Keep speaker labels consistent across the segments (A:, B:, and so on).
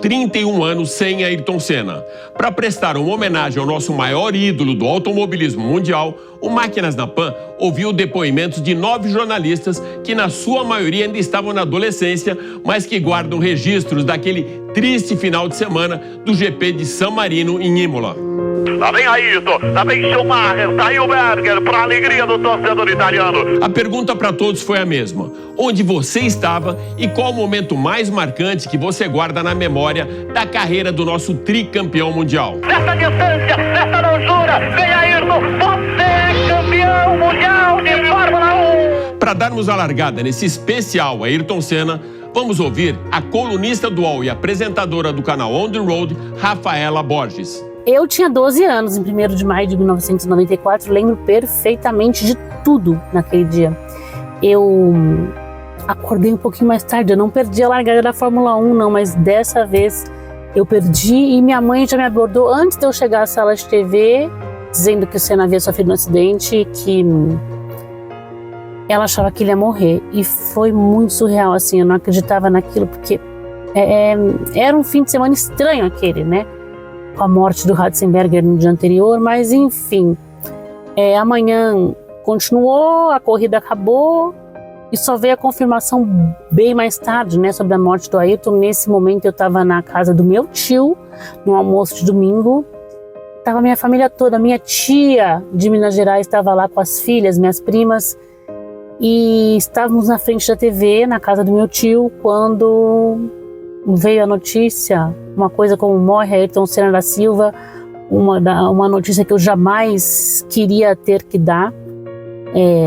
A: 31 anos sem Ayrton Senna. Para prestar uma homenagem ao nosso maior ídolo do automobilismo mundial, o Máquinas na Pan ouviu depoimentos de 9 jornalistas que, na sua maioria, ainda estavam na adolescência, mas que guardam registros daquele triste final de semana do GP de San Marino em Imola.
B: Lá vem Ayrton, lá vem Schumacher, tá aí o Berger, para a alegria do torcedor italiano.
A: A pergunta para todos foi a mesma: onde você estava e qual o momento mais marcante que você guarda na memória da carreira do nosso tricampeão mundial?
B: Nessa distância, nessa longura, vem Ayrton, você é campeão mundial de Fórmula 1.
A: Para darmos a largada nesse especial Ayrton Senna, vamos ouvir a colunista do UOL e apresentadora do canal On The Road, Rafaela Borges.
C: Eu tinha 12 anos, em 1º de maio de 1994, lembro perfeitamente de tudo naquele dia. Eu acordei um pouquinho mais tarde, eu não perdi a largada da Fórmula 1 não, mas dessa vez eu perdi e minha mãe já me abordou antes de eu chegar à sala de TV, dizendo que o Senna havia sofrido um acidente e que ela achava que ele ia morrer. E foi muito surreal, assim, eu não acreditava naquilo, porque era um fim de semana estranho aquele, né? Com a morte do Ratzenberger no dia anterior, mas enfim, amanhã continuou, a corrida acabou e só veio a confirmação bem mais tarde, né, sobre a morte do Ayrton. Nesse momento eu estava na casa do meu tio, no almoço de domingo, estava minha família toda, minha tia de Minas Gerais estava lá com as filhas, minhas primas, e estávamos na frente da TV, na casa do meu tio, quando veio a notícia, uma coisa como morre Ayrton Senna da Silva, uma notícia que eu jamais queria ter que dar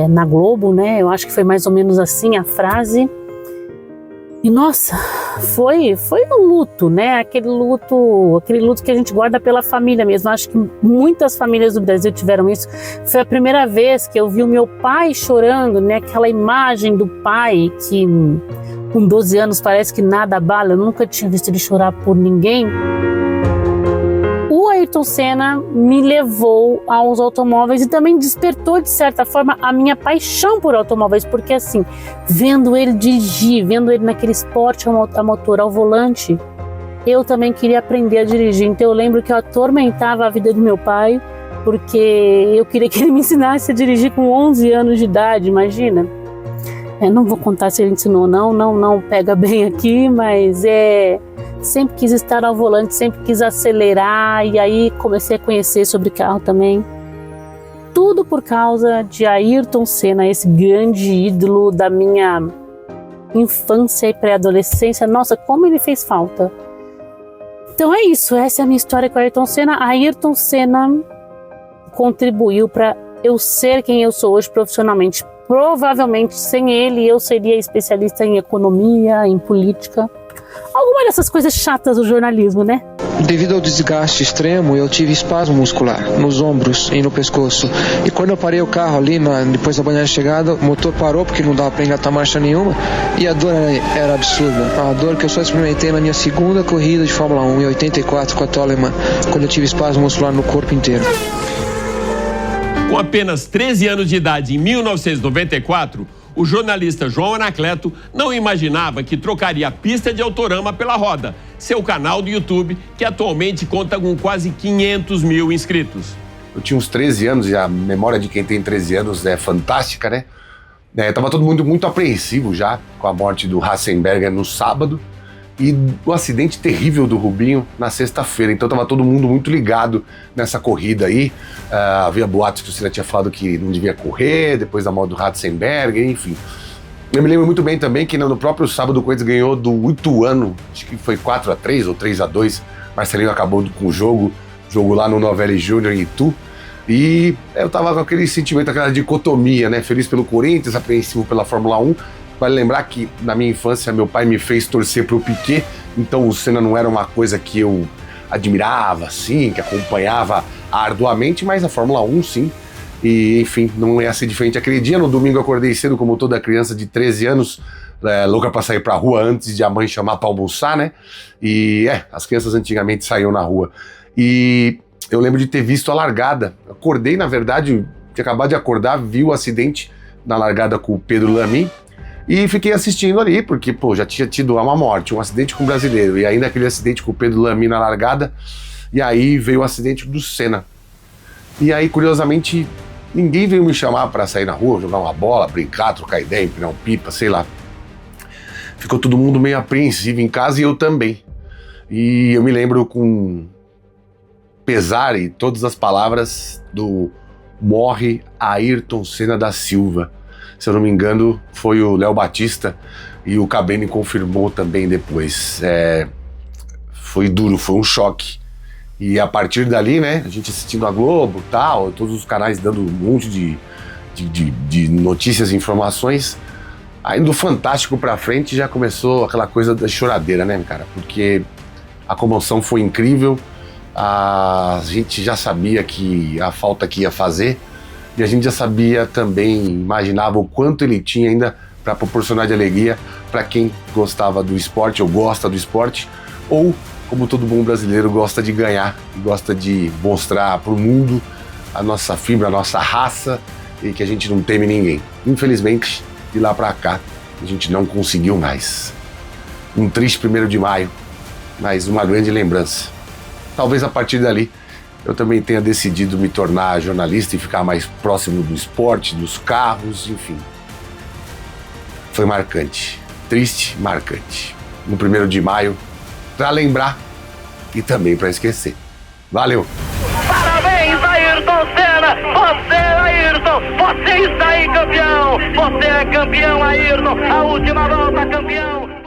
C: na Globo, né? Eu acho que foi mais ou menos assim a frase. E nossa, foi um luto, né? Aquele luto que a gente guarda pela família mesmo. Acho que muitas famílias do Brasil tiveram isso. Foi a primeira vez que eu vi o meu pai chorando, né? Aquela imagem do pai que com 12 anos parece que nada abala. Eu nunca tinha visto ele chorar por ninguém. O Ayrton Senna me levou aos automóveis e também despertou, de certa forma, a minha paixão por automóveis, porque assim, vendo ele dirigir, vendo ele naquele esporte a motor ao volante, eu também queria aprender a dirigir. Então eu lembro que eu atormentava a vida do meu pai, porque eu queria que ele me ensinasse a dirigir com 11 anos de idade, imagina. Não vou contar se ele ensinou não pega bem aqui, mas sempre quis estar ao volante, sempre quis acelerar, e aí comecei a conhecer sobre carro também. Tudo por causa de Ayrton Senna, esse grande ídolo da minha infância e pré-adolescência. Nossa, como ele fez falta. Então é isso, essa é a minha história com Ayrton Senna. Ayrton Senna contribuiu para eu ser quem eu sou hoje profissionalmente. Provavelmente sem ele eu seria especialista em economia, em política. Alguma dessas coisas chatas do jornalismo, né?
D: Devido ao desgaste extremo, eu tive espasmo muscular nos ombros e no pescoço. E quando eu parei o carro ali, depois da banhada de chegada, o motor parou porque não dava para engatar marcha nenhuma. E a dor era absurda. A dor que eu só experimentei na minha segunda corrida de Fórmula 1, em 84, com a Toleman, quando eu tive espasmo muscular no corpo inteiro.
A: Com apenas 13 anos de idade, em 1994, o jornalista João Anacleto não imaginava que trocaria a pista de Autorama pela roda, seu canal do YouTube, que atualmente conta com quase 500 mil inscritos.
E: Eu tinha uns 13 anos e a memória de quem tem 13 anos é fantástica, né? Tava todo mundo muito apreensivo já com a morte do Ratzenberger no sábado e o acidente terrível do Rubinho na sexta-feira. Então tava todo mundo muito ligado nessa corrida aí. Havia boatos que o Senna tinha falado que não devia correr, depois da morte do Ratzenberger, enfim. Eu me lembro muito bem também que no próprio sábado o Corinthians ganhou do Ituano, acho que foi 4-3 ou 3-2. Marcelinho acabou com o jogo lá no Novelli Júnior em Itu. E eu tava com aquele sentimento, aquela dicotomia, né? Feliz pelo Corinthians, apreensivo pela Fórmula 1. Vale lembrar que na minha infância meu pai me fez torcer pro Piquet, então o Senna não era uma coisa que eu admirava, assim, que acompanhava arduamente, mas a Fórmula 1 sim. E enfim, não ia ser diferente aquele dia. No domingo eu acordei cedo, como toda criança de 13 anos, louca pra sair pra rua antes de a mãe chamar pra almoçar, né? E as crianças antigamente saíam na rua. E eu lembro de ter visto a largada. Acordei, na verdade, tinha acabado de acordar, vi o acidente na largada com o Pedro Lamy. E fiquei assistindo ali, porque, pô, já tinha tido uma morte, um acidente com o brasileiro, e ainda aquele acidente com o Pedro Lamy na largada, e aí veio o acidente do Senna. E aí, curiosamente, ninguém veio me chamar para sair na rua, jogar uma bola, brincar, trocar ideia, empinar um pipa, sei lá. Ficou todo mundo meio apreensivo em casa e eu também. E eu me lembro com pesar e todas as palavras do morre Ayrton Senna da Silva. Se eu não me engano, foi o Léo Batista e o Cabrini confirmou também depois. Foi duro, foi um choque. E a partir dali, né, a gente assistindo a Globo, tal, todos os canais dando um monte de notícias e informações, aí do Fantástico pra frente já começou aquela coisa da choradeira, né, cara? Porque a comoção foi incrível, a gente já sabia que a falta que ia fazer, e a gente já sabia também, imaginava o quanto ele tinha ainda para proporcionar de alegria para quem gostava do esporte ou gosta do esporte, ou como todo bom brasileiro gosta de ganhar e gosta de mostrar para o mundo a nossa fibra, a nossa raça e que a gente não teme ninguém. Infelizmente, de lá para cá, a gente não conseguiu mais. Um triste 1º de maio, mas uma grande lembrança. Talvez a partir dali eu também tenha decidido me tornar jornalista e ficar mais próximo do esporte, dos carros, enfim. Foi marcante, triste, marcante. No 1º de maio, para lembrar e também para esquecer. Valeu!
B: Parabéns, Ayrton Senna! Você, Ayrton! Você está aí, campeão! Você é campeão, Ayrton! A última volta, campeão!